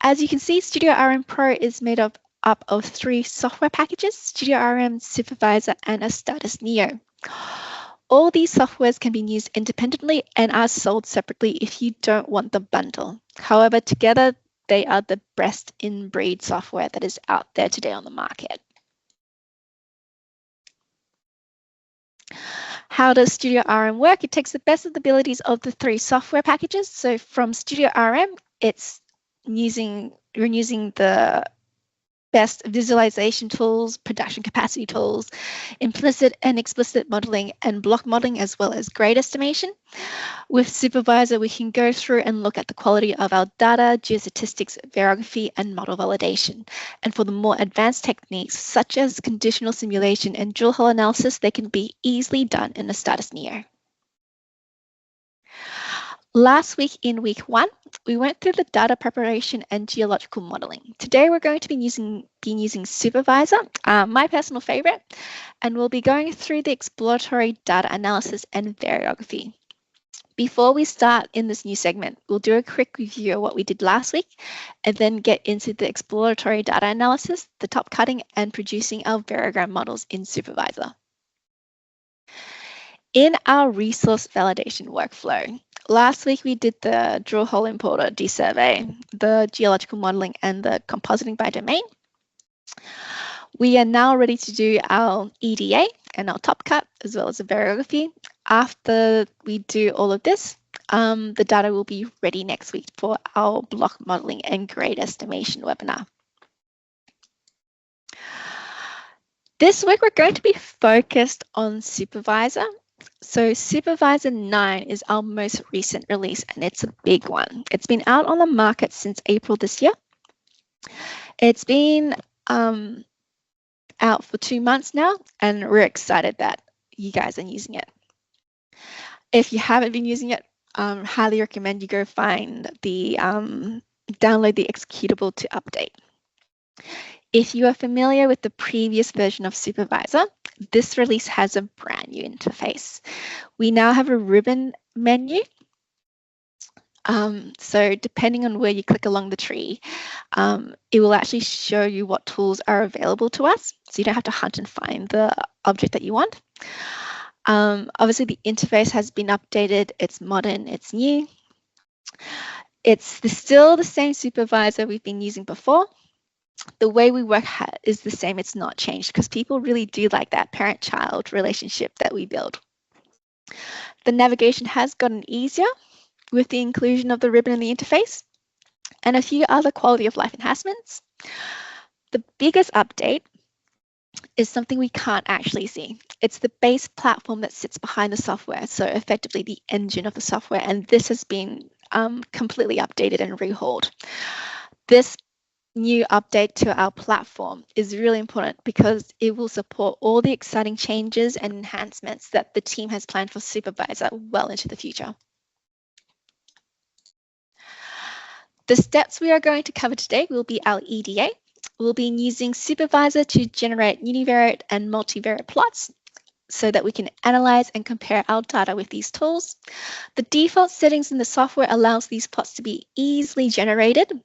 As you can see, Studio RM Pro is made up of 3 software packages: Studio RM, Supervisor, and a Status Neo. All these softwares can be used independently and are sold separately if you don't want the bundle. However, together, they are the best in-breed software that is out there today on the market. How does Studio RM work? It takes the best of the abilities of the 3 software packages. So from Studio RM, you're using the best visualization tools, production capacity tools, implicit and explicit modeling, and block modeling, as well as grade estimation. With Supervisor, we can go through and look at the quality of our data, geostatistics, variography, and model validation. And for the more advanced techniques, such as conditional simulation and drill hole analysis, they can be easily done in the Status Neo. Last week in week 1, we went through the data preparation and geological modeling. Today we're going to be using Supervisor, my personal favorite, and we'll be going through the exploratory data analysis and variography. Before we start in this new segment, we'll do a quick review of what we did last week and then get into the exploratory data analysis, the top cutting, and producing our variogram models in Supervisor. In our resource validation workflow, last week we did the drill hole importer desurvey, the geological modeling, and the compositing by domain. We are now ready to do our EDA and our top cut, as well as the variography. After we do all of this, the data will be ready next week for our block modeling and grade estimation webinar. This week, we're going to be focused on Supervisor. So Supervisor 9 is our most recent release, and it's a big one. It's been out on the market since April this year. It's been out for 2 months now, and we're excited that you guys are using it. If you haven't been using it, highly recommend you go find the download the executable to update. If you are familiar with the previous version of Supervisor, this release has a brand new interface. We now have a ribbon menu. So depending on where you click along the tree, it will actually show you what tools are available to us. So you don't have to hunt and find the object that you want. Obviously, the interface has been updated. It's modern, it's new. It's still the same Supervisor we've been using before. The way we work is the same. It's not changed because people really do like that parent-child relationship that we build. The navigation has gotten easier with the inclusion of the ribbon in the interface and a few other quality of life enhancements. The biggest update is something we can't actually see. It's the base platform that sits behind the software, so effectively the engine of the software, and this has been completely updated and rehauled. This new update to our platform is really important because it will support all the exciting changes and enhancements that the team has planned for Supervisor well into the future. The steps we are going to cover today will be our EDA. We'll be using Supervisor to generate univariate and multivariate plots so that we can analyze and compare our data with these tools. The default settings in the software allows these plots to be easily generated.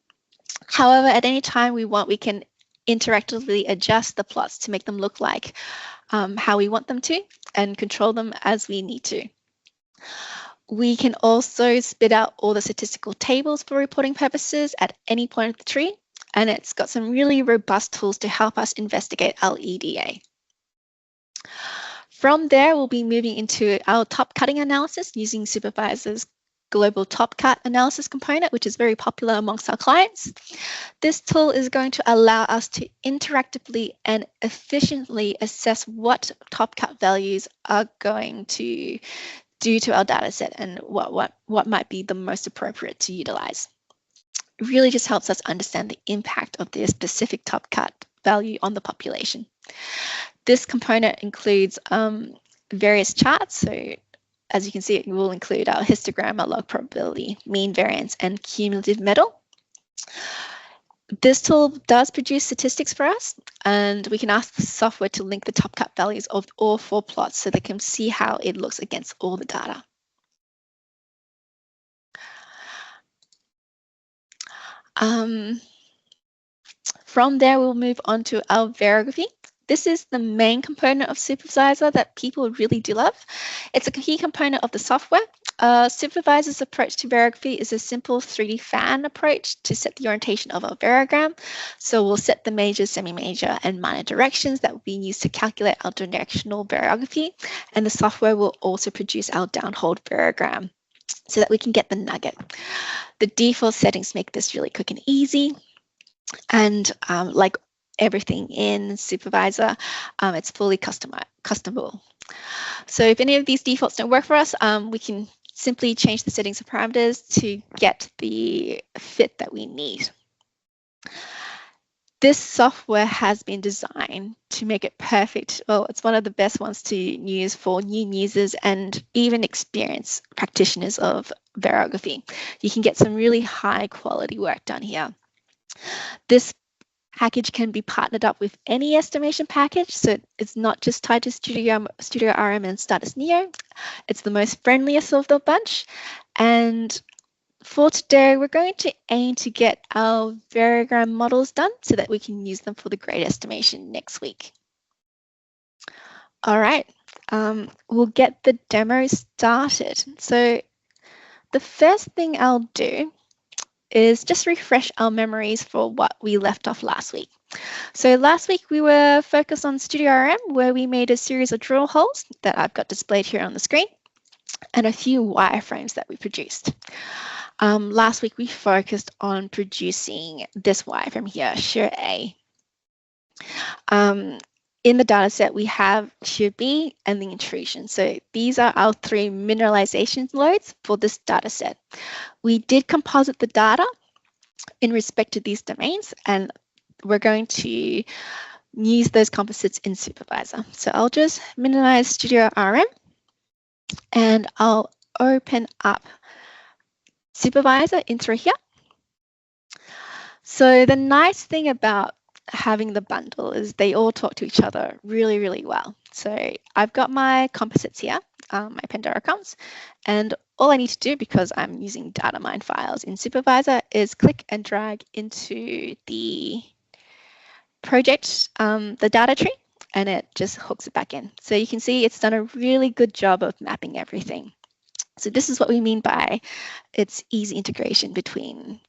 However, at any time we want, we can interactively adjust the plots to make them look like how we want them to and control them as we need to. We can also spit out all the statistical tables for reporting purposes at any point of the tree, and it's got some really robust tools to help us investigate our EDA. From there, we'll be moving into our top cutting analysis using Supervisor's global top cut analysis component, which is very popular amongst our clients. This tool is going to allow us to interactively and efficiently assess what top cut values are going to do to our data set and what might be the most appropriate to utilize. It really just helps us understand the impact of the specific top cut value on the population. This component includes various charts. So as you can see, it will include our histogram, our log probability, mean variance, and cumulative medal. This tool does produce statistics for us, and we can ask the software to link the top cut values of all 4 plots so they can see how it looks against all the data. From there, we'll move on to our variography. This is the main component of Supervisor that people really do love. It's a key component of the software. Supervisor's approach to variography is a simple 3D fan approach to set the orientation of our variogram. So we'll set the major, semi-major, and minor directions that will be used to calculate our directional variography. And the software will also produce our downhole variogram so that we can get the nugget. The default settings make this really quick and easy. And like everything in Supervisor, it's fully customable. So if any of these defaults don't work for us, we can simply change the settings or parameters to get the fit that we need. This software has been designed to make it perfect. Well, it's one of the best ones to use for new users and even experienced practitioners of variography. You can get some really high quality work done here. This package can be partnered up with any estimation package, so it's not just tied to Studio RM and Status Neo. It's the most friendliest of the bunch. And for today, we're going to aim to get our variogram models done so that we can use them for the grade estimation next week. All right, we'll get the demo started. So the first thing I'll do is just refresh our memories for what we left off last week. So last week we were focused on Studio RM, where we made a series of drill holes that I've got displayed here on the screen and a few wireframes that we produced. Last week we focused on producing this wireframe here, shear A. In the data set, we have shear B and the intrusion. So these are our 3 mineralization loads for this data set. We did composite the data in respect to these domains, and we're going to use those composites in Supervisor. So I'll just minimize Studio RM and I'll open up Supervisor in through here. So the nice thing about having the bundle is they all talk to each other really, really well. So I've got my composites here, my Pandora comps, and all I need to do, because I'm using data mine files in Supervisor, is click and drag into the project, the data tree, and it just hooks it back in. So you can see it's done a really good job of mapping everything. So this is what we mean by its easy integration between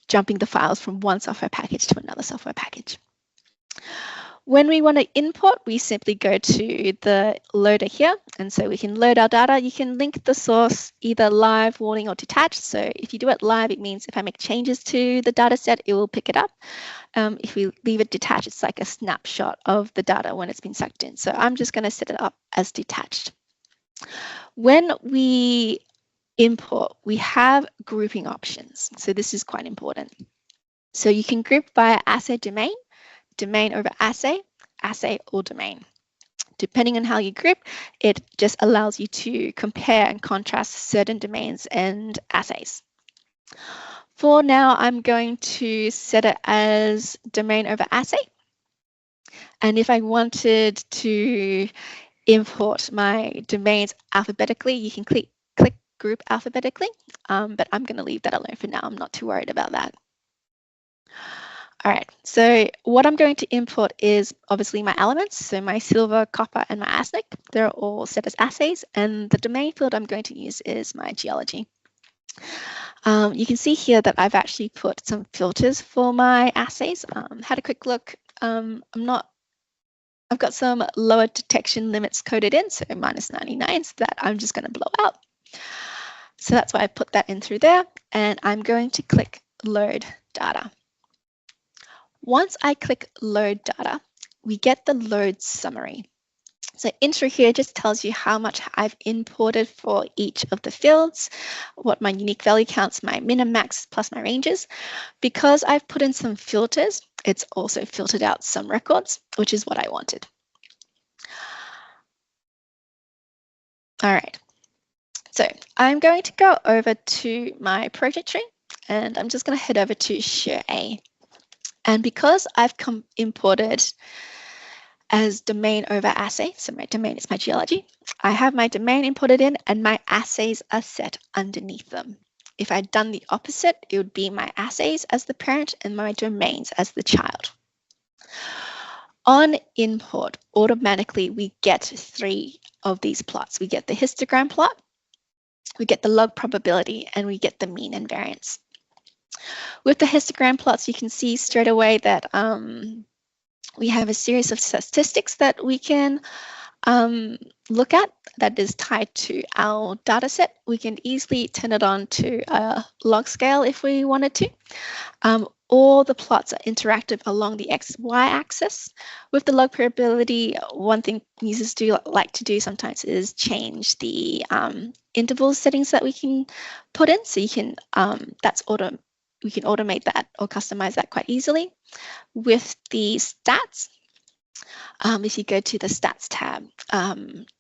jumping the files from one software package to another software package. When we want to import, we simply go to the loader here, and so we can load our data. You can link the source either live, warning, or detached. So if you do it live, it means if I make changes to the data set, it will pick it up. If we leave it detached, it's like a snapshot of the data when it's been sucked in. So I'm just going to set it up as detached. When we import, we have grouping options. So this is quite important. So you can group via assay domain, domain over assay, assay or domain. Depending on how you group, it just allows you to compare and contrast certain domains and assays. For now, I'm going to set it as domain over assay. And if I wanted to import my domains alphabetically, you can click group alphabetically, but I'm going to leave that alone for now. I'm not too worried about that. All right, so what I'm going to import is obviously my elements, so my silver, copper, and my arsenic. They're all set as assays, and the domain field I'm going to use is my geology. You can see here that I've actually put some filters for my assays. Had a quick look. I've got some lower detection limits coded in, so -99, so that I'm just going to blow out. So that's why I put that in through there, and I'm going to click load data. Once I click load data, we get the load summary. So intro here just tells you how much I've imported for each of the fields, what my unique value counts, my min and max plus my ranges. Because I've put in some filters, it's also filtered out some records, which is what I wanted. All right. So I'm going to go over to my project tree, and I'm just going to head over to shear A. And because I've imported as domain over assay, so my domain is my geology, I have my domain imported in and my assays are set underneath them. If I'd done the opposite, it would be my assays as the parent and my domains as the child. On import, automatically we get 3 of these plots. We get the histogram plot, we get the log probability, and we get the mean and variance. With the histogram plots, you can see straight away that we have a series of statistics that we can look at that is tied to our data set. We can easily turn it on to a log scale if we wanted to. All the plots are interactive along the XY axis. With the log probability, one thing users do like to do sometimes is change the interval settings that we can put in. So you can we can automate that or customize that quite easily. With the stats, if you go to the stats tab,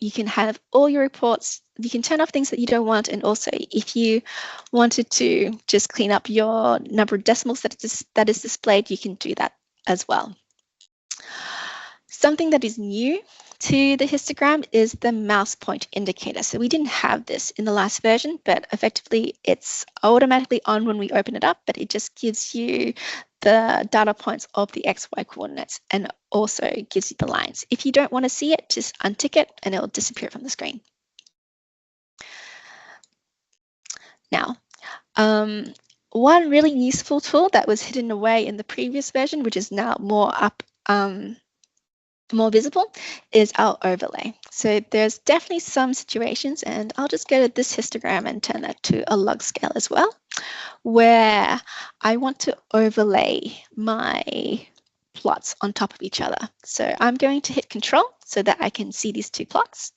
you can have all your reports. You can turn off things that you don't want. And also, if you wanted to just clean up your number of decimals that is displayed, you can do that as well. Something that is new to the histogram is the mouse point indicator. So we didn't have this in the last version, but effectively it's automatically on when we open it up, but it just gives you the data points of the XY coordinates and also gives you the lines. If you don't want to see it, just untick it and it will disappear from the screen. Now, one really useful tool that was hidden away in the previous version, which is now more visible, is our overlay. So there's definitely some situations, and I'll just go to this histogram and turn that to a log scale as well, where I want to overlay my plots on top of each other. So I'm going to hit Control so that I can see these 2 plots.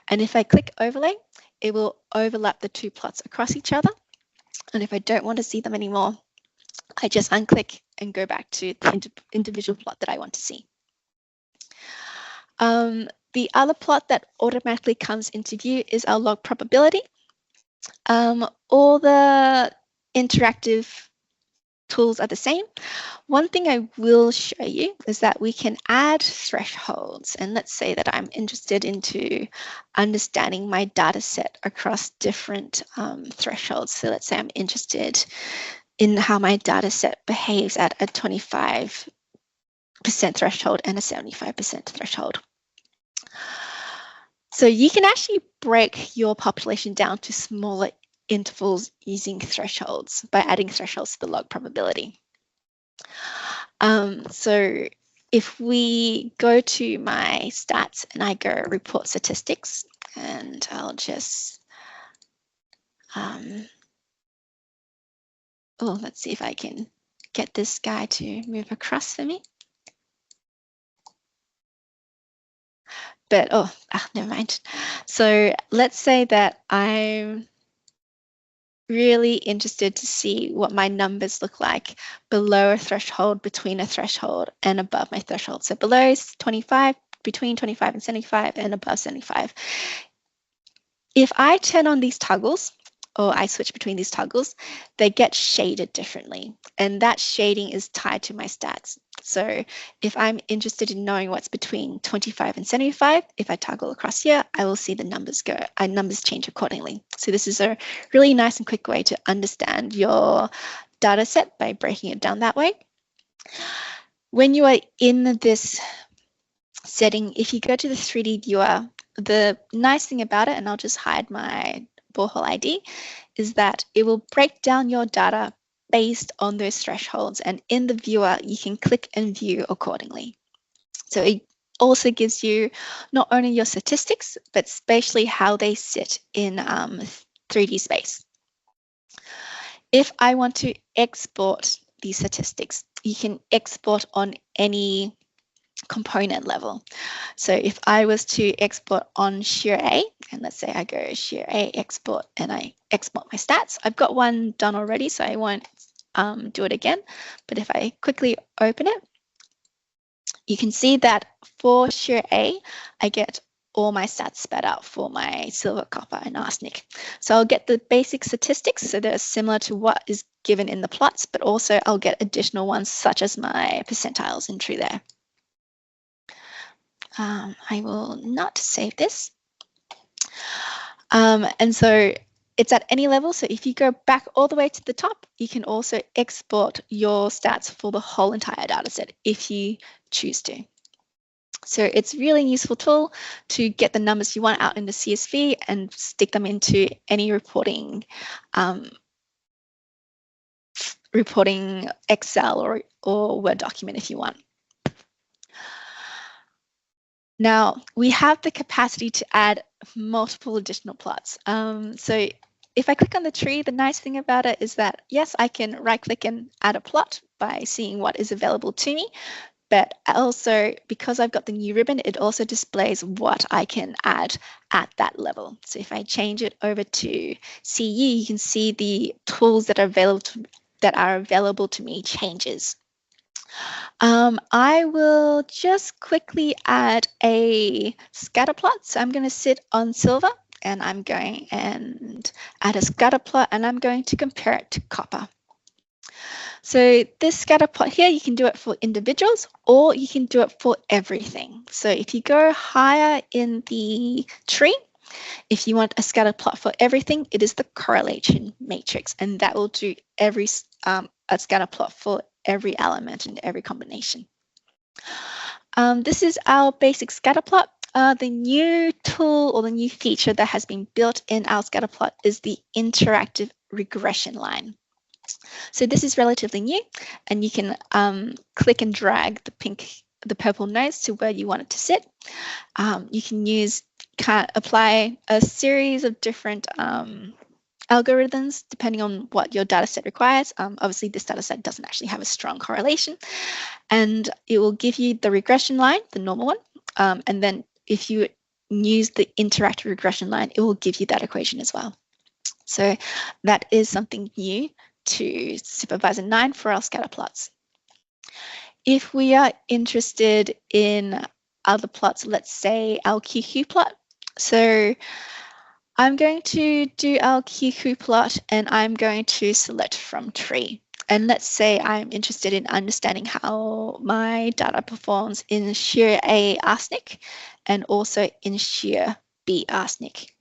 And if I click overlay, it will overlap the 2 plots across each other. And if I don't want to see them anymore, I just unclick and go back to the individual plot that I want to see. The other plot that automatically comes into view is our log probability. All the interactive tools are the same. One thing I will show you is that we can add thresholds. And let's say that I'm interested into understanding my data set across different thresholds. So let's say I'm interested in how my data set behaves at a 25% threshold and a 75% threshold. So you can actually break your population down to smaller intervals using thresholds by adding thresholds to the log probability. So if we go to my stats and I go report statistics, and I'll just, let's see if I can get this guy to move across for me. But, never mind. So let's say that I'm really interested to see what my numbers look like below a threshold, between a threshold, and above my threshold. So below is 25, between 25 and 75, and above 75. If I turn on these toggles, or I switch between these toggles, they get shaded differently. And that shading is tied to my stats. So if I'm interested in knowing what's between 25 and 75, if I toggle across here, I will see the numbers numbers change accordingly. So this is a really nice and quick way to understand your data set by breaking it down that way. When you are in this setting, if you go to the 3D viewer, the nice thing about it, and I'll just hide my borehole ID, is that it will break down your data based on those thresholds, and in the viewer you can click and view accordingly. So it also gives you not only your statistics, but spatially how they sit in 3D space. If I want to export these statistics, you can export on any component level. So if I was to export on shear A, and let's say I go shear A, export, and I export my stats, I've got one done already, so I won't do it again. But if I quickly open it, you can see that for shear A, I get all my stats spat out for my silver, copper, and arsenic. So I'll get the basic statistics, so they're similar to what is given in the plots, but also I'll get additional ones such as my percentiles entry there. I will not save this. And so it's at any level. So if you go back all the way to the top, you can also export your stats for the whole entire data set if you choose to. So it's really a useful tool to get the numbers you want out in the CSV and stick them into any reporting Excel or Word document if you want. Now, we have the capacity to add multiple additional plots. So if I click on the tree, the nice thing about it is that, yes, I can right-click and add a plot by seeing what is available to me, but also because I've got the new ribbon, it also displays what I can add at that level. So if I change it over to CU, you can see the tools that are available to me changes. I will just quickly add a scatter plot. So I'm going to sit on silver and I'm going and add a scatter plot and I'm going to compare it to copper. So this scatter plot here, you can do it for individuals or you can do it for everything. So if you go higher in the tree, if you want a scatter plot for everything, it is the correlation matrix, and that will do a scatter plot for every element and every combination. This is our basic scatter plot. The new tool or the new feature that has been built in our scatter plot is the interactive regression line. So this is relatively new, and you can click and drag the purple nodes to where you want it to sit. You can apply a series of different algorithms depending on what your data set requires. Obviously, this data set doesn't actually have a strong correlation, and it will give you the regression line, the normal one, and then if you use the interactive regression line, it will give you that equation as well. So that is something new to Supervisor 9 for our scatter plots. If we are interested in other plots, let's say our QQ plot. So I'm going to do our QQ plot and I'm going to select from tree. And let's say I'm interested in understanding how my data performs in shear A arsenic and also in shear B arsenic.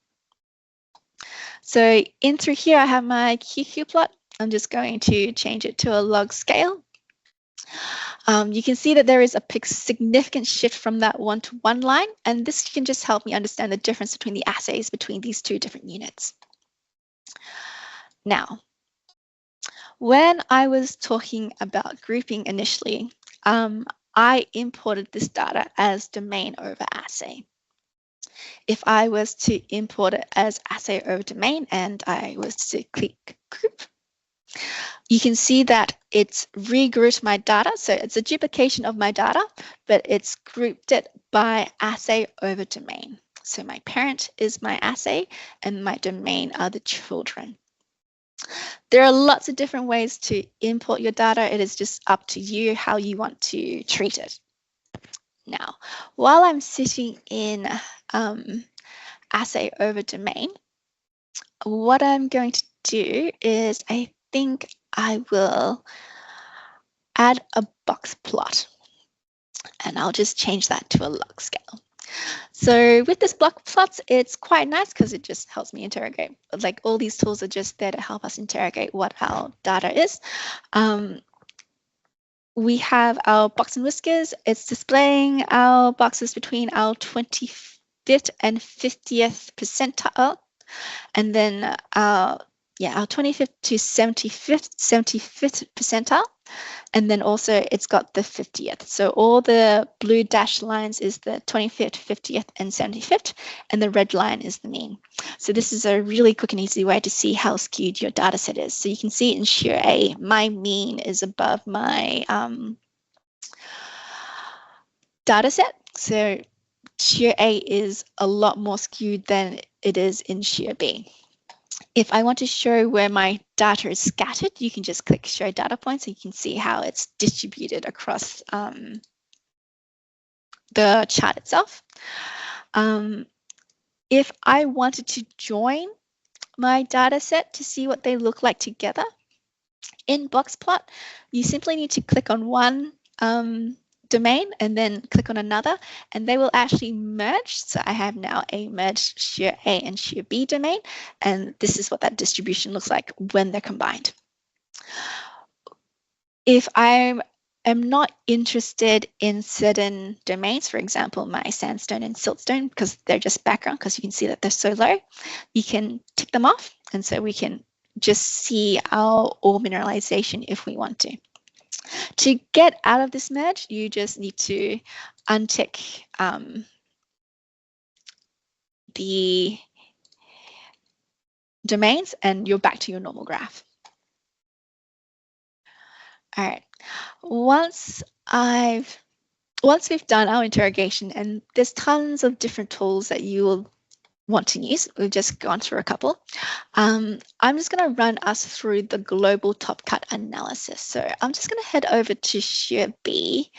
So in through here, I have my QQ plot. I'm just going to change it to a log scale. You can see that there is a significant shift from that 1-to-1 line, and this can just help me understand the difference between the assays between these two different units. Now, when I was talking about grouping initially, I imported this data as domain over assay. If I was to import it as assay over domain and I was to click group, you can see that it's regrouped my data. So it's a duplication of my data, but it's grouped it by assay over domain. So my parent is my assay and my domain are the children. There are lots of different ways to import your data. It is just up to you how you want to treat it. Now, while I'm sitting in assay over domain, what I'm going to do is I think I will add a box plot, and I'll just change that to a log scale. So with this block plots, it's quite nice because it just helps me interrogate. Like all these tools are just there to help us interrogate what our data is. We have our box and whiskers. It's displaying our boxes between our 25th and 50th percentile, and then our 25th to 75th percentile, and then also it's got the 50th. So all the blue dashed lines is the 25th, 50th, and 75th, and the red line is the mean. So this is a really quick and easy way to see how skewed your data set is. So you can see in shear A, my mean is above my data set. So shear A is a lot more skewed than it is in shear B. If I want to show where my data is scattered, you can just click show data points and you can see how it's distributed across the chart itself. If I wanted to join my data set to see what they look like together in box plot, you simply need to click on one domain and then click on another, and they will actually merge. So I have now a merged shear A and shear B domain, and this is what that distribution looks like when they're combined. If I am not interested in certain domains, for example, my sandstone and siltstone, because they're just background, because you can see that they're so low, you can tick them off, and so we can just see our ore mineralization if we want to. To get out of this merge, you just need to untick the domains and you're back to your normal graph. All right, once we've done our interrogation, and there's tons of different tools that you will want to use. We've just gone through a couple. I'm just going to run us through the global top cut analysis. So I'm just going to head over to shear B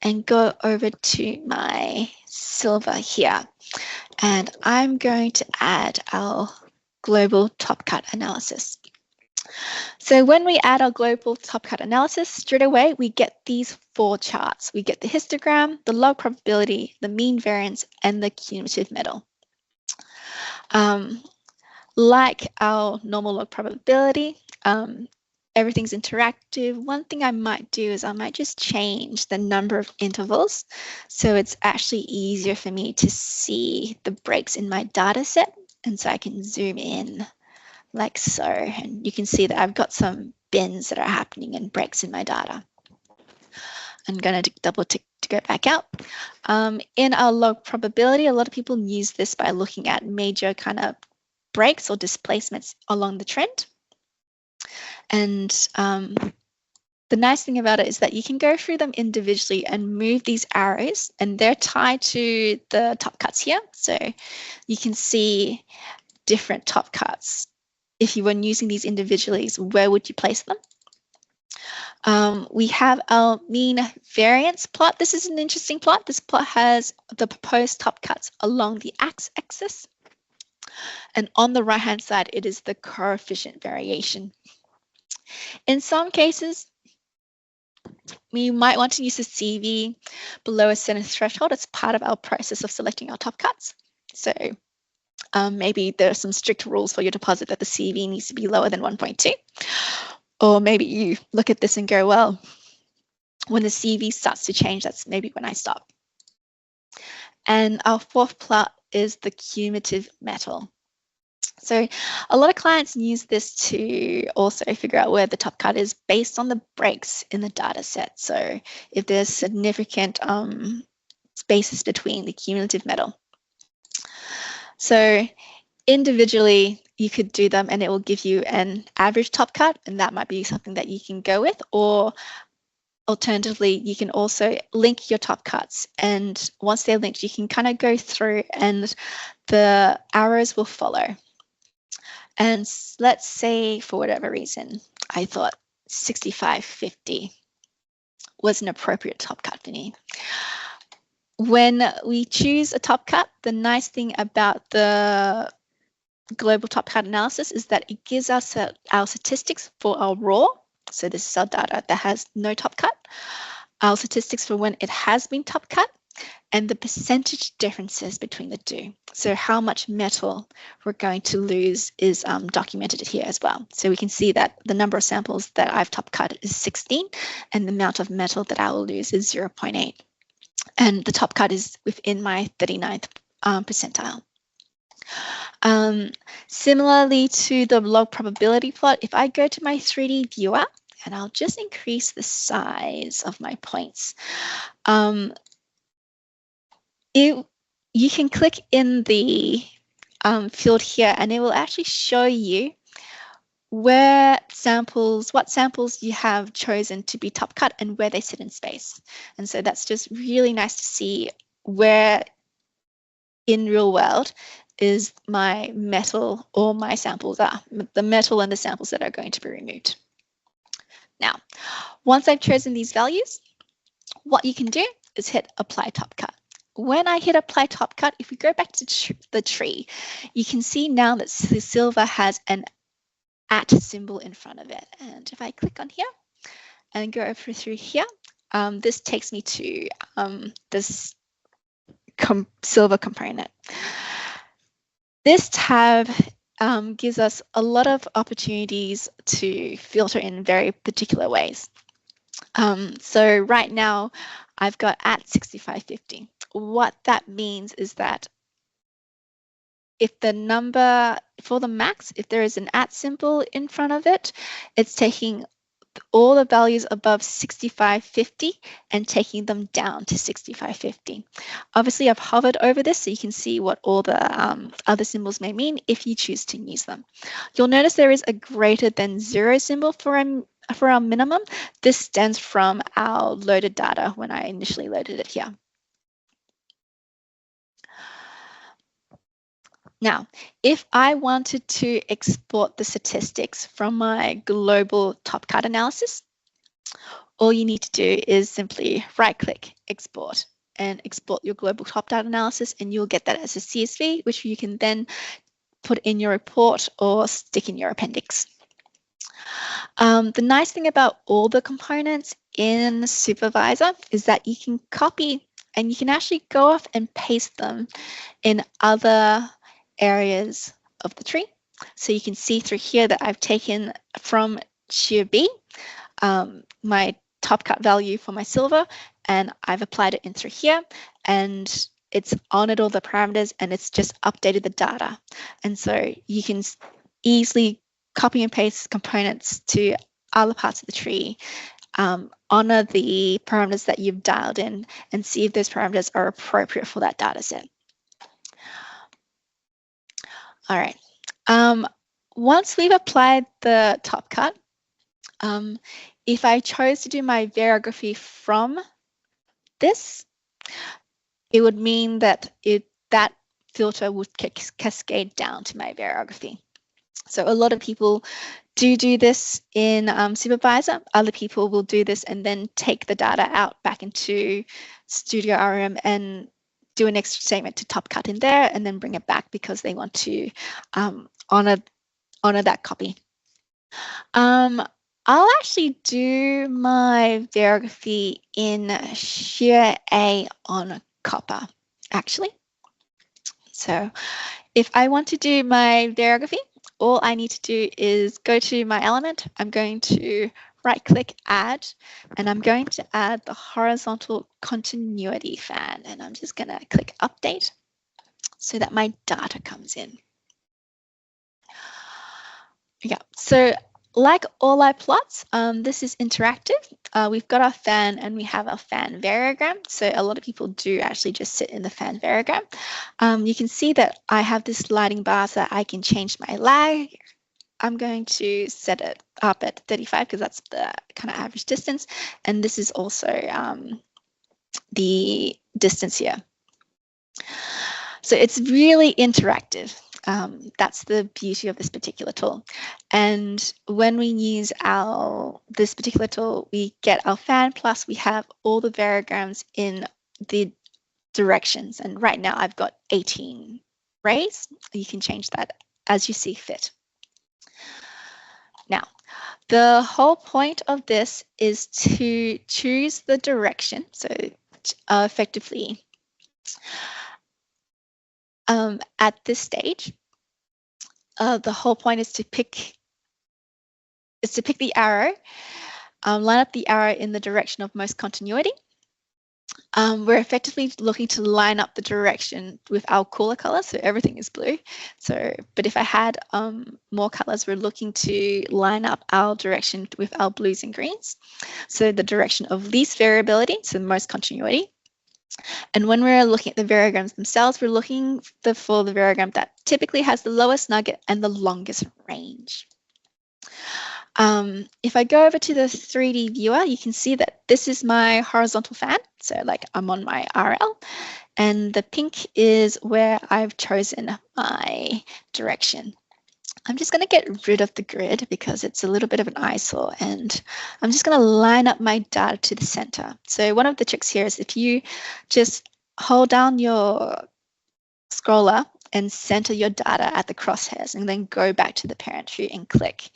and go over to my silver here. And I'm going to add our global top cut analysis. So when we add our global top cut analysis, straight away we get these 4 charts. We get the histogram, the log probability, the mean variance, and the cumulative metal. Like our normal log probability, everything's interactive. One thing I might do is I might just change the number of intervals, so it's actually easier for me to see the breaks in my data set. And so I can zoom in like so, and you can see that I've got some bends that are happening and breaks in my data. I'm going to double tick to go back out. In our log probability, a lot of people use this by looking at major kind of breaks or displacements along the trend. And the nice thing about it is that you can go through them individually and move these arrows, and they're tied to the top cuts here. So you can see different top cuts. If you were using these individually, where would you place them? We have our mean variance plot. This is an interesting plot. This plot has the proposed top cuts along the x-axis. And on the right-hand side, it is the coefficient variation. In some cases, we might want to use the CV below a certain threshold as part of our process of selecting our top cuts. So maybe there are some strict rules for your deposit that the CV needs to be lower than 1.2. Or maybe you look at this and go, well, when the CV starts to change, that's maybe when I stop. And our 4th plot is the cumulative metal. So a lot of clients use this to also figure out where the top cut is based on the breaks in the data set. So if there's significant spaces between the cumulative metal. So individually, you could do them and it will give you an average top cut, and that might be something that you can go with. Or alternatively, you can also link your top cuts, and once they're linked, you can kind of go through and the arrows will follow. And let's say for whatever reason, I thought 65.50 was an appropriate top cut for me. When we choose a top cut, the nice thing about the global top cut analysis is that it gives us our statistics for our raw. So this is our data that has no top cut, our statistics for when it has been top cut, and the percentage differences between the two. So how much metal we're going to lose is documented here as well. So we can see that the number of samples that I've top cut is 16, and the amount of metal that I will lose is 0.8. And the top cut is within my 39th percentile. Similarly to the log probability plot, if I go to my 3D viewer, and I'll just increase the size of my points, you can click in the field here, and it will actually show you what samples you have chosen to be top cut and where they sit in space. And so that's just really nice to see where in real world is my metal or my samples are, the metal and the samples that are going to be removed. Now, once I've chosen these values, what you can do is hit apply top cut. When I hit apply top cut, if we go back to the tree, you can see now that the silver has an @ symbol in front of it. And if I click on here and go over through here, this takes me to this silver component. This tab gives us a lot of opportunities to filter in very particular ways. So right now, I've got at 6550. What that means is that if the number for the max, if there is an at symbol in front of it, it's taking all the values above 6550 and taking them down to 6550. Obviously, I've hovered over this so you can see what all the other symbols may mean if you choose to use them. You'll notice there is a greater than 0 symbol for our minimum. This stems from our loaded data when I initially loaded it here. Now, if I wanted to export the statistics from my global top cut analysis, all you need to do is simply right-click, export, and export your global top cut analysis, and you'll get that as a CSV, which you can then put in your report or stick in your appendix. The nice thing about all the components in Supervisor is that you can copy and you can actually go off and paste them in other areas of the tree. So you can see through here that I've taken from shear B, my top cut value for my silver, and I've applied it in through here, and it's honored all the parameters and it's just updated the data. And so you can easily copy and paste components to other parts of the tree, honor the parameters that you've dialed in, and see if those parameters are appropriate for that data set. All right. Once we've applied the top cut, if I chose to do my variography from this, it would mean that that filter would cascade down to my variography. So a lot of people do this in Supervisor. Other people will do this and then take the data out back into Studio RM and do an extra statement to top cut in there and then bring it back because they want to honor that copy. I'll actually do my variography in shear A on copper, actually. So if I want to do my variography, all I need to do is go to my element. I'm going to right-click add, and I'm going to add the horizontal continuity fan, and I'm just going to click update so that my data comes in. Yeah, so like all our plots, this is interactive. We've got our fan and we have our fan variogram. So a lot of people do actually just sit in the fan variogram. You can see that I have this sliding bar so that I can change my lag. I'm going to set it up at 35 because that's the kind of average distance. And this is also the distance here. So it's really interactive. That's the beauty of this particular tool. And when we use this particular tool, we get our fan plus we have all the variograms in the directions. And right now I've got 18 rays. You can change that as you see fit. Now, the whole point of this is to choose the direction. So effectively, at this stage, the whole point is to pick the arrow, line up the arrow in the direction of most continuity. We're effectively looking to line up the direction with our cooler color, so everything is blue. So, but if I had more colors, we're looking to line up our direction with our blues and greens. So the direction of least variability, so most continuity. And when we're looking at the variograms themselves, we're looking for the variogram that typically has the lowest nugget and the longest range. If I go over to the 3D viewer, you can see that this is my horizontal fan. So like I'm on my RL, and the pink is where I've chosen my direction. I'm just going to get rid of the grid because it's a little bit of an eyesore, and I'm just going to line up my data to the center. So one of the tricks here is if you just hold down your scroller and center your data at the crosshairs and then go back to the parent tree and click,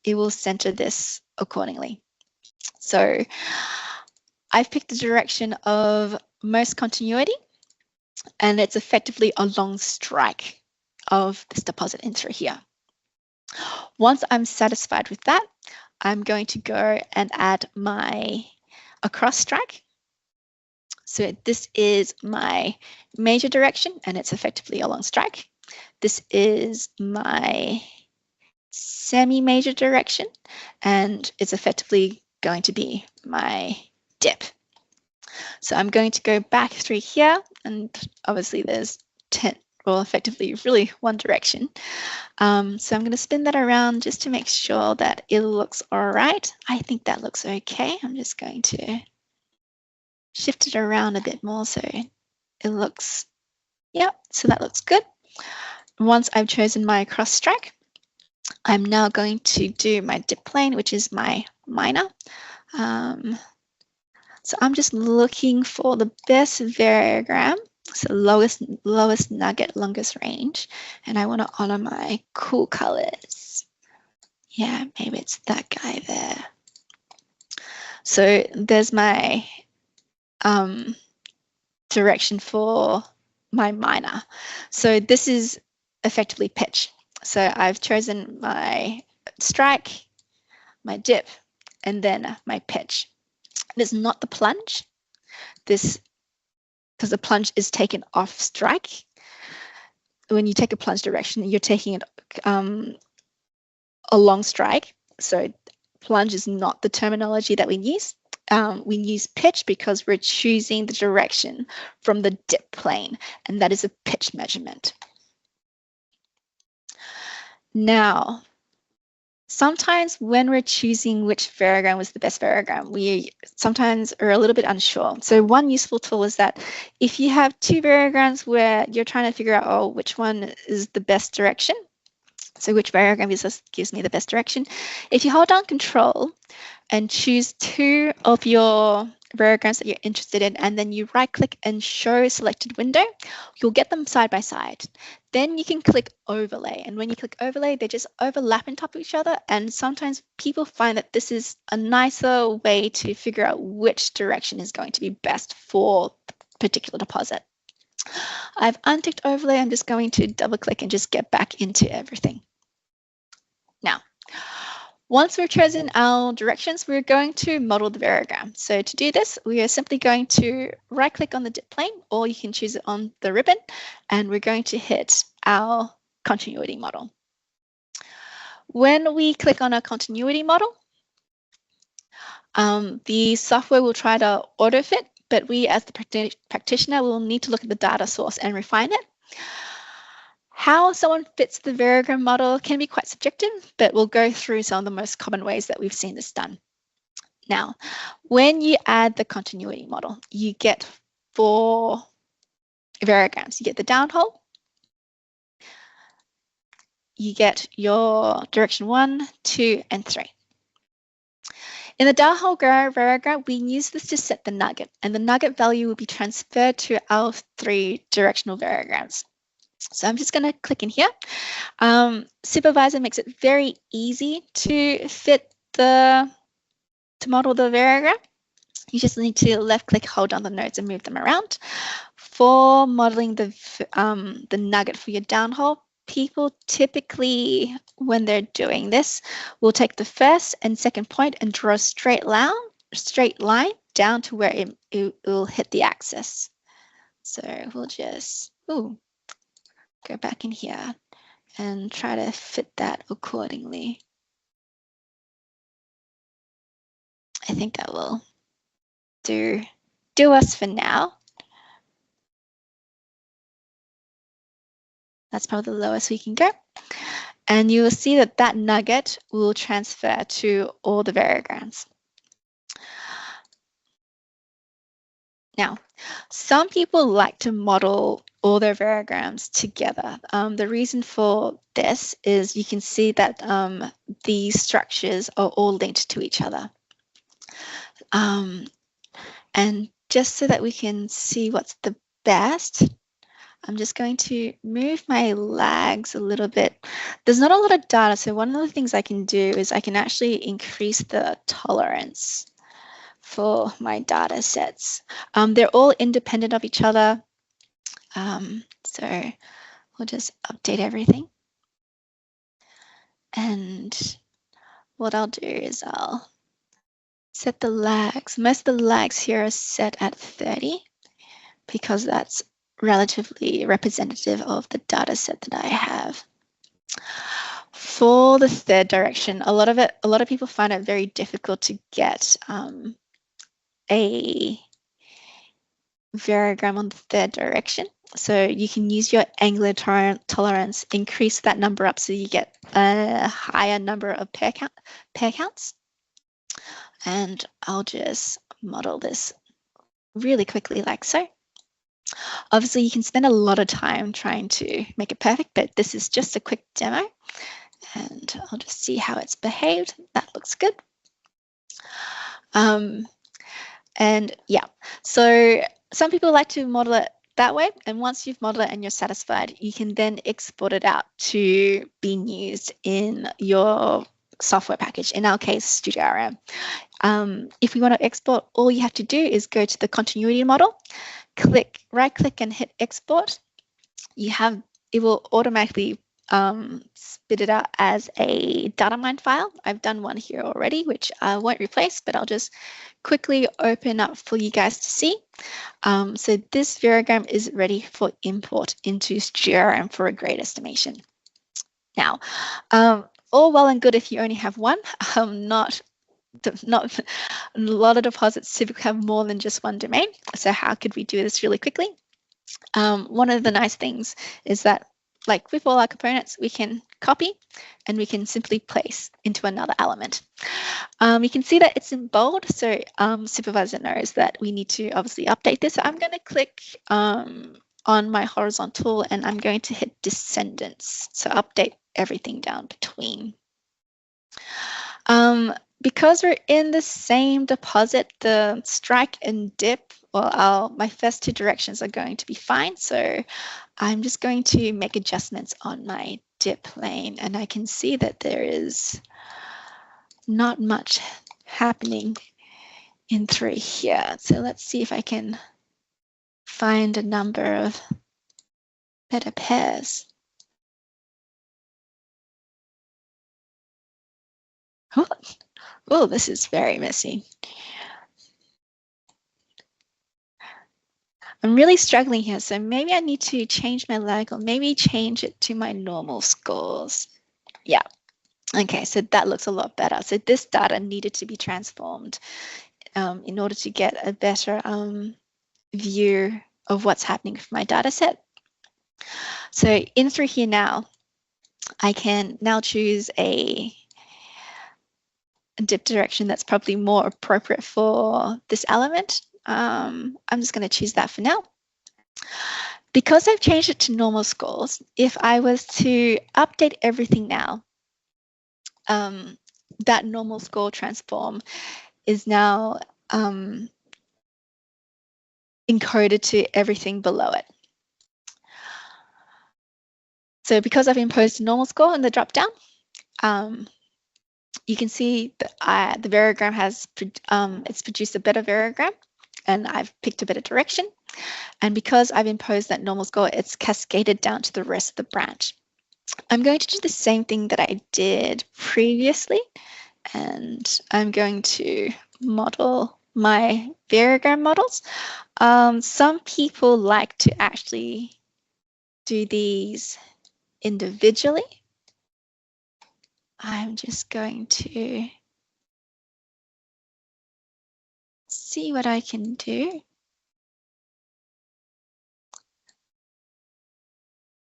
it will center this accordingly. So I've picked the direction of most continuity, and it's effectively a long strike of this deposit in through here. Once I'm satisfied with that, I'm going to go and add my across strike. So this is my major direction, and it's effectively a long strike. This is my semi-major direction, and it's effectively going to be my dip. So I'm going to go back through here, and obviously there's 10, well, effectively really one direction. So I'm going to spin that around just to make sure that it looks all right. I think that looks okay. I'm just going to shift it around a bit more so it looks, yep, so that looks good. Once I've chosen my cross strike, I'm now going to do my dip plane, which is my minor. So I'm just looking for the best variogram, so lowest nugget, longest range, and I want to honor my cool colors. Yeah, maybe it's that guy there. So there's my direction for my minor. So this is effectively pitch. So I've chosen my strike, my dip, and then my pitch. It's not the plunge. This, because the plunge is taken off strike. When you take a plunge direction, you're taking it a long strike. So plunge is not the terminology that we use. We use pitch because we're choosing the direction from the dip plane, and that is a pitch measurement. Now, sometimes when we're choosing which variogram was the best variogram, we sometimes are a little bit unsure. So one useful tool is that if you have two variograms where you're trying to figure out, oh, which one is the best direction, so which variogram gives me the best direction, if you hold down Control and choose two of your variograms that you're interested in, and then you right-click and show selected window, you'll get them side by side. Then you can click Overlay, and when you click Overlay, they just overlap on top of each other, and sometimes people find that this is a nicer way to figure out which direction is going to be best for the particular deposit. I've unticked Overlay. I'm just going to double-click and just get back into everything. Now, once we've chosen our directions, we're going to model the variogram. So to do this, we are simply going to right-click on the dip plane, or you can choose it on the ribbon, and we're going to hit our continuity model. When we click on our continuity model, the software will try to auto-fit, but we as the practitioner will need to look at the data source and refine it. How someone fits the variogram model can be quite subjective, but we'll go through some of the most common ways that we've seen this done. Now, when you add the continuity model, you get 4 variograms. You get the downhole, you get your direction 1, 2, and 3. In the downhole variogram, we use this to set the nugget, and the nugget value will be transferred to our 3 directional variograms. So I'm just going to click in here. Supervisor makes it very easy to model the variogram. You just need to left-click, hold down the nodes, and move them around. For modeling the nugget for your downhole, people typically, when they're doing this, will take the first and second point and draw a straight line down to where it will hit the axis. So we'll just go back in here and try to fit that accordingly. I think that will do us for now. That's probably the lowest we can go. And you will see that that nugget will transfer to all the variograms. Now, some people like to model all their variograms together. The reason for this is you can see that these structures are all linked to each other. And just so that we can see what's the best, I'm just going to move my lags a little bit. There's not a lot of data, so one of the things I can do is I can actually increase the tolerance for my data sets. They're all independent of each other. So we'll just update everything. And what I'll do is I'll set the lags. Most of the lags here are set at 30 because that's relatively representative of the data set that I have. For the third direction, a lot of people find it very difficult to get a variogram on the third direction. So you can use your angular tolerance, increase that number up so you get a higher number of pair counts. And I'll just model this really quickly like so. Obviously, you can spend a lot of time trying to make it perfect, but this is just a quick demo. And I'll just see how it's behaved. That looks good. And yeah, so some people like to model it that way. And once you've modeled it and you're satisfied, you can then export it out to being used in your software package, in our case, Studio RM. If we want to export, all you have to do is go to the continuity model, right click and hit export. It will automatically spit it out as a data mine file. I've done one here already, which I won't replace, but I'll just quickly open up for you guys to see. So this variogram is ready for import into Studio RM for a grade estimation. Now, all well and good if you only have one. Not a lot of deposits typically have more than just one domain. So how could we do this really quickly? One of the nice things is that, like with all our components, we can copy and we can simply place into another element. You can see that it's in bold, so Supervisor knows that we need to obviously update this. So I'm going to click on my horizontal and I'm going to hit descendants, so update everything down between. Because we're in the same deposit, the strike and dip, well, my first two directions are going to be fine. So I'm just going to make adjustments on my dip lane, and I can see that there is not much happening in through here. So let's see if I can find a number of better pairs. Oh, this is very messy. I'm really struggling here, so maybe I need to change my lag or maybe change it to my normal scores. Yeah, okay, so that looks a lot better. So this data needed to be transformed in order to get a better view of what's happening with my data set. So in through here now, I can now choose a dip direction that's probably more appropriate for this element. I'm just going to choose that for now. Because I've changed it to normal scores, if I was to update everything now, that normal score transform is now encoded to everything below it. So because I've imposed a normal score in the dropdown, you can see that the variogram has it's produced a better variogram, and I've picked a better direction. And because I've imposed that normal score, it's cascaded down to the rest of the branch. I'm going to do the same thing that I did previously, and I'm going to model my variogram models. Some people like to actually do these individually. I'm just going to see what I can do.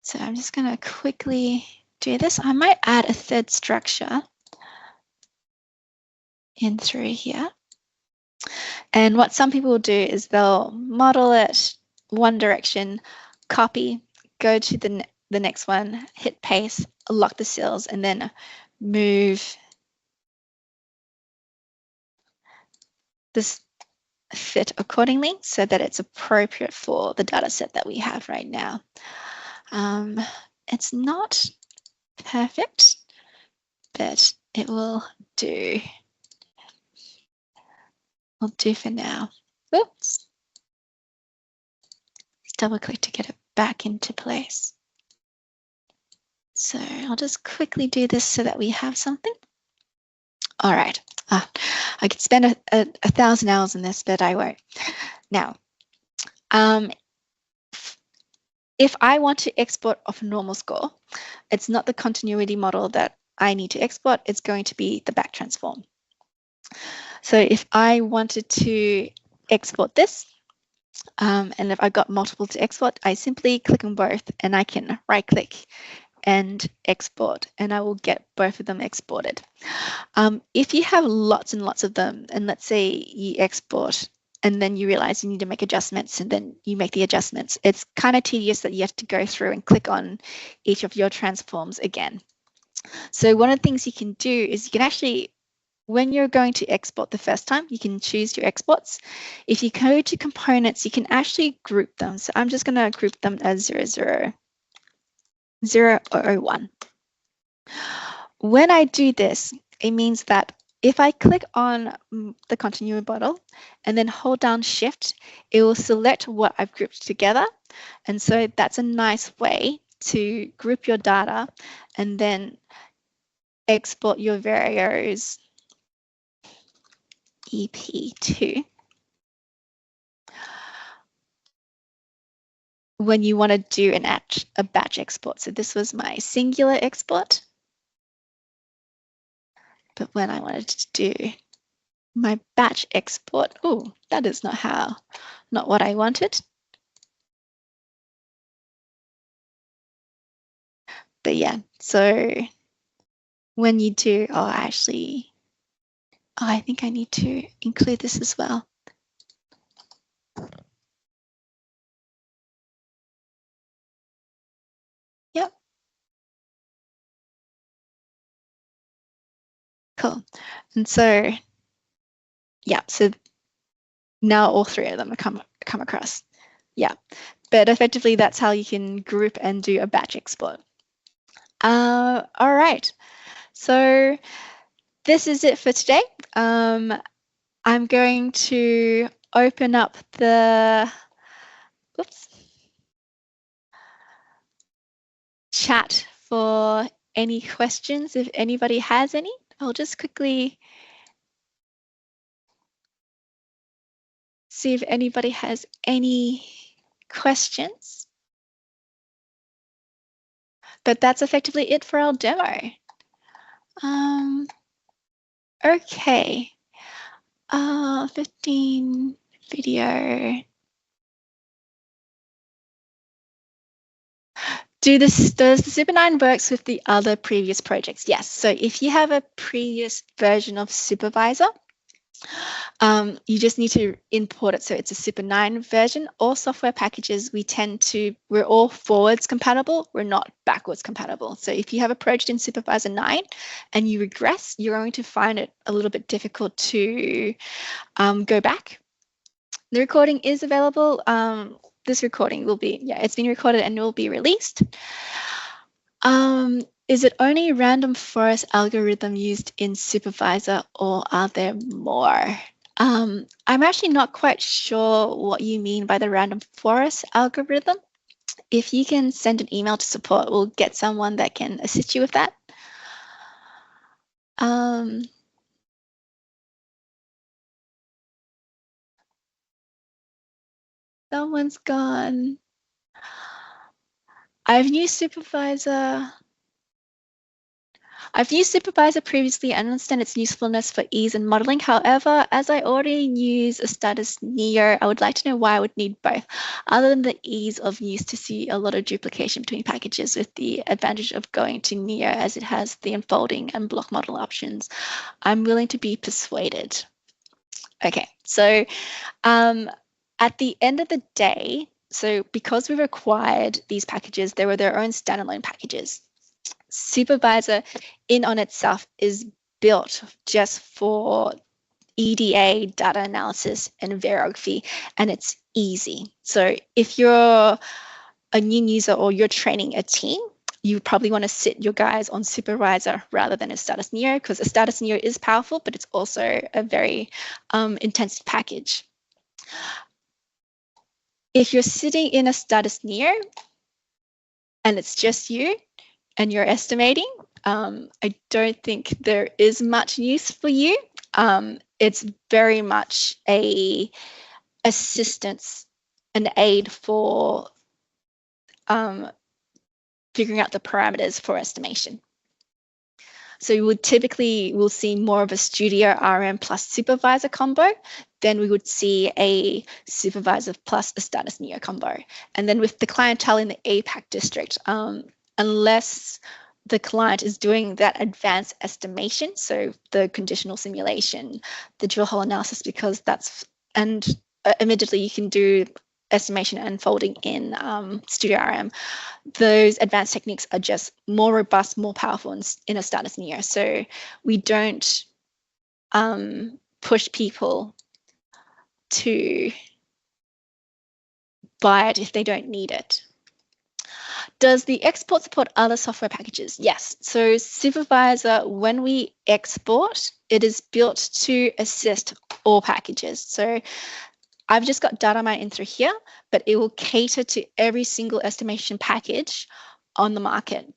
So I'm just going to quickly do this. I might add a third structure in through here. And what some people will do is they'll model it one direction, copy, go to the next one, hit paste, lock the cells, and then move this fit accordingly so that it's appropriate for the data set that we have right now. It's not perfect, but it will do. will do for now. Oops. Let's double click to get it back into place. So I'll just quickly do this so that we have something. All right. I could spend a 1,000 hours on this, but I won't. Now, if I want to export off a normal score, it's not the continuity model that I need to export. It's going to be the back transform. So if I wanted to export this, and if I've got multiple to export, I simply click on both and I can right click and export, and I will get both of them exported. If you have lots and lots of them, and let's say you export and then you realize you need to make adjustments and then you make the adjustments, it's kind of tedious that you have to go through and click on each of your transforms again. So one of the things you can do is you can actually, when you're going to export the first time, you can choose your exports. If you go to components, you can actually group them. So I'm just going to group them as 00, 001. When I do this, it means that if I click on the continuity model and then hold down Shift, it will select what I've grouped together. And so that's a nice way to group your data and then export your varios EP2 when you want to do a batch export. So this was my singular export. But when I wanted to do my batch export, oh, that is not what I wanted. But yeah, so when you do, I think I need to include this as well. Yep. Cool. And so, yeah, so now all three of them are come across. Yeah, but effectively that's how you can group and do a batch export. All right, so this is it for today. I'm going to open up the chat for any questions if anybody has any. I'll just quickly see if anybody has any questions. But that's effectively it for our demo. Okay. 15 video. Does the Super 9 works with the other previous projects? Yes. So if you have a previous version of Supervisor, you just need to import it. So it's a Super 9 version. All software packages, we're all forwards compatible. We're not backwards compatible. So if you have a project in Supervisor 9 and you regress, you're going to find it a little bit difficult to go back. The recording is available. This recording will be, it's been recorded and will be released. Is it only random forest algorithm used in Supervisor, or are there more? I'm actually not quite sure what you mean by the random forest algorithm. If you can send an email to support, we'll get someone that can assist you with that. Someone's gone. I've used Supervisor previously and understand its usefulness for ease in modeling. However, as I already use a status Neo, I would like to know why I would need both. Other than the ease of use to see a lot of duplication between packages with the advantage of going to Neo as it has the unfolding and block model options, I'm willing to be persuaded. Okay, so at the end of the day, so because we required these packages, they were their own standalone packages. Supervisor in on itself is built just for EDA, data analysis, and variography, and it's easy. So if you're a new user or you're training a team, you probably want to sit your guys on Supervisor rather than a Status Neo, because a Status Neo is powerful, but it's also a very intensive package. If you're sitting in a Status Neo and it's just you and you're estimating, I don't think there is much use for you. It's very much a assistance, an aid for figuring out the parameters for estimation. So we would typically, we'll see more of a Studio RM plus Supervisor combo. Then we would see a Supervisor plus a Status Neo combo. And then with the clientele in the APAC district, unless the client is doing that advanced estimation, so the conditional simulation, the drill hole analysis, because that's, and admittedly you can do estimation and folding in Studio RM. Those advanced techniques are just more robust, more powerful in a Status Neo. So we don't push people to buy it if they don't need it. Does the export support other software packages? Yes. So Supervisor, when we export, it is built to assist all packages. So I've just got data mine in through here, but it will cater to every single estimation package on the market.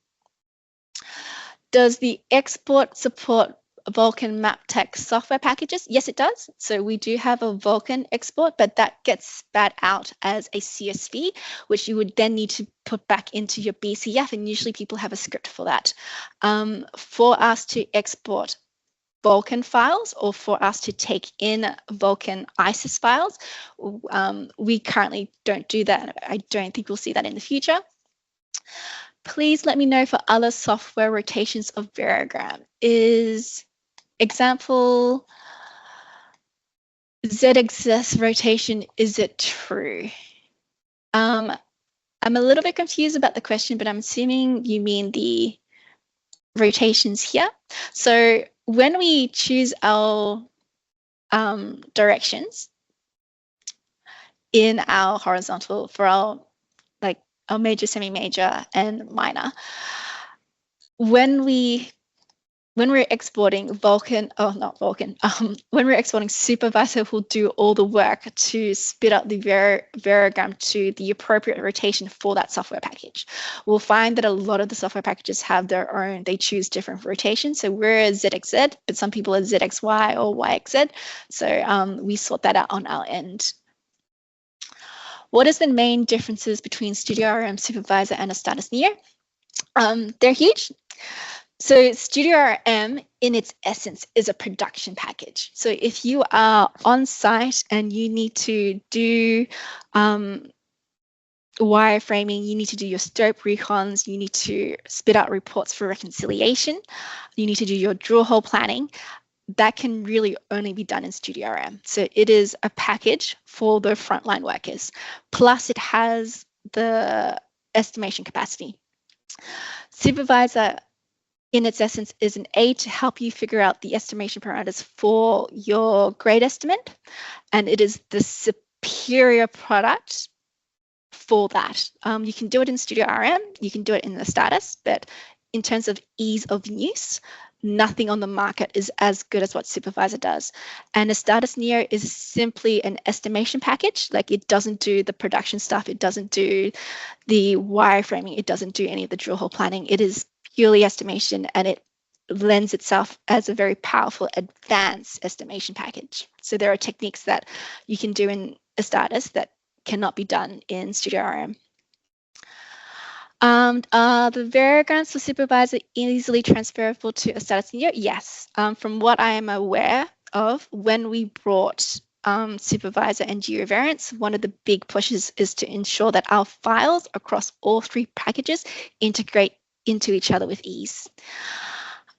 Does the export support Vulkan MapTech software packages? Yes, it does. So we do have a Vulkan export, but that gets spat out as a CSV, which you would then need to put back into your BCF, and usually people have a script for that. For us to export Vulkan files, or for us to take in Vulkan ISIS files, we currently don't do that. I don't think we'll see that in the future. Please let me know for other software rotations of Variogram. Is example ZXS rotation, is it true? I'm a little bit confused about the question, but I'm assuming you mean the rotations here. So when we choose our directions in our horizontal for our major, semi-major, and minor, when we're exporting Vulkan, when we're exporting Supervisor, will do all the work to spit out the variogram to the appropriate rotation for that software package. We'll find that a lot of the software packages have their own, they choose different rotations. So we're a ZXZ, but some people are ZXY or YXZ. So we sort that out on our end. What is the main differences between Studio RM, Supervisor, and a Status Neo? They're huge. So Studio RM, in its essence, is a production package. So if you are on site and you need to do wireframing, you need to do your stope recons, you need to spit out reports for reconciliation, you need to do your drill hole planning, that can really only be done in Studio RM. So it is a package for the frontline workers. Plus it has the estimation capacity. Supervisor, in its essence, is an aid to help you figure out the estimation parameters for your grade estimate. And it is the superior product for that. You can do it in Studio RM, you can do it in the Status, but in terms of ease of use, nothing on the market is as good as what Supervisor does. And a Status Neo is simply an estimation package. Like, it doesn't do the production stuff, it doesn't do the wireframing, it doesn't do any of the drill hole planning. It is purely estimation, and it lends itself as a very powerful advanced estimation package. So there are techniques that you can do in a Status that cannot be done in Studio RM. The variograms for Supervisor easily transferable to a Status Neo? Yes. From what I am aware of, when we brought Supervisor and GeoVariants, one of the big pushes is to ensure that our files across all three packages integrate into each other with ease.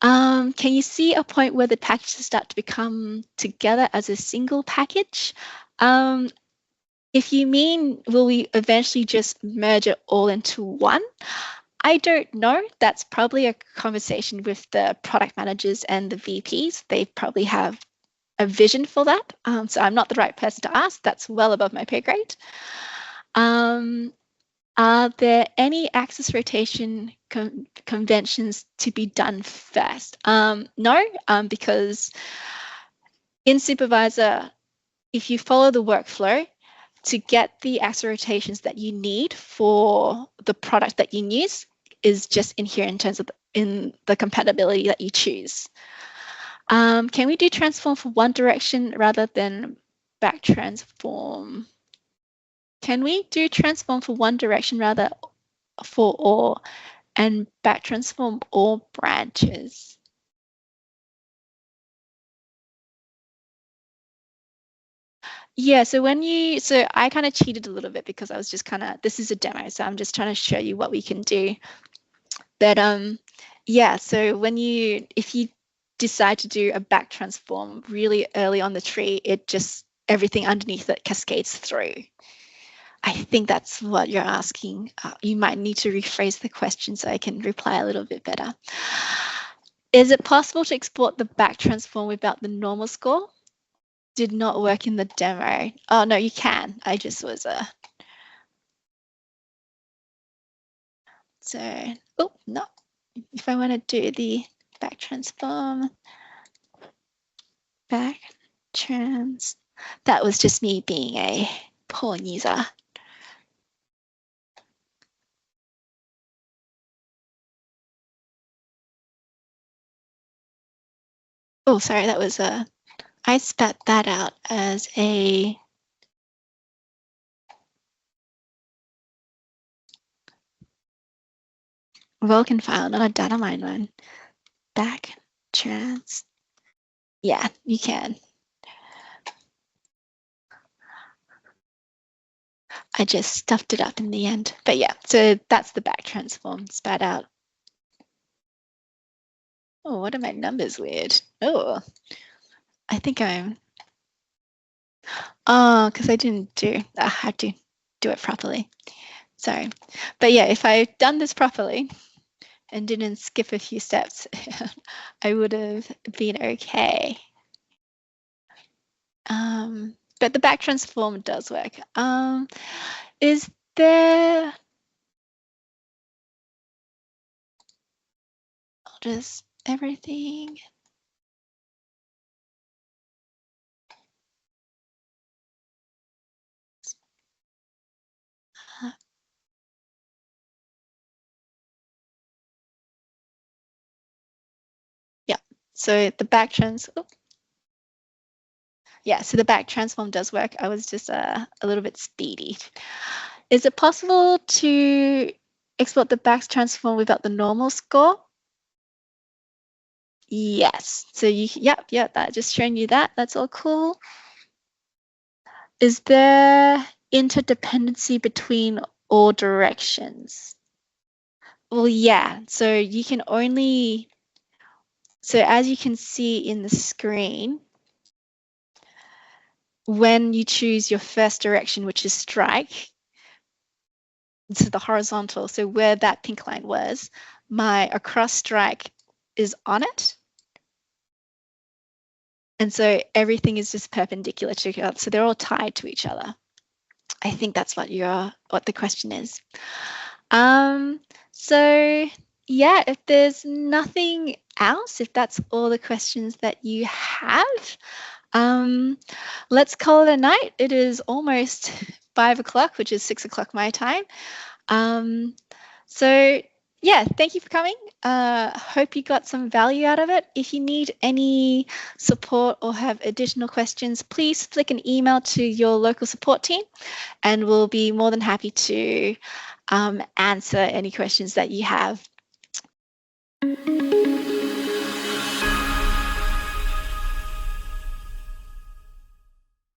Can you see a point where the packages start to become together as a single package? If you mean, will we eventually just merge it all into one? I don't know. That's probably a conversation with the product managers and the VPs. They probably have a vision for that. So I'm not the right person to ask. That's well above my pay grade. Are there any axis rotation conventions to be done first? No, because in Supervisor, if you follow the workflow to get the axis rotations that you need for the product that you use is just in here in terms of in the compatibility that you choose. Can we do transform for one direction rather than back transform? Can we do transform for one direction rather for all and back transform all branches? Yeah, so I kind of cheated a little bit because I was just this is a demo, so I'm just trying to show you what we can do. But yeah, so if you decide to do a back transform really early on the tree, everything underneath it cascades through. I think that's what you're asking. You might need to rephrase the question so I can reply a little bit better. Is it possible to export the back transform without the normal score? Did not work in the demo. Oh, no, you can. I just was So, oh, no. If I want to do the back transform, back trans, that was just me being a poor user. Oh, sorry, that was I spat that out as a Vulkan file, not a data mine one. Back trans. Yeah, you can. I just stuffed it up in the end. But yeah, so that's the back transform spat out. Oh, what are my numbers weird? Oh, I think I'm. Oh, because I didn't I had to do it properly. Sorry. But yeah, if I'd done this properly and didn't skip a few steps, I would have been okay. But the back transform does work. Is there... Just everything. Yeah, so the back yeah, so the back transform does work. I was just a little bit speedy. Is it possible to export the back transform without the normal score? Yes. So yeah, that just showing you that. That's all cool. Is there interdependency between all directions? Well, yeah. So you can only. So as you can see in the screen, when you choose your first direction, which is strike, to the horizontal, so where that pink line was, my across strike is on it. And so everything is just perpendicular to each other. So they're all tied to each other. I think that's what the question is. So yeah, if there's nothing else, if that's all the questions that you have, let's call it a night. It is almost 5 o'clock, which is 6 o'clock my time. So yeah, thank you for coming. Hope you got some value out of it. If you need any support or have additional questions, please flick an email to your local support team and we'll be more than happy to answer any questions that you have.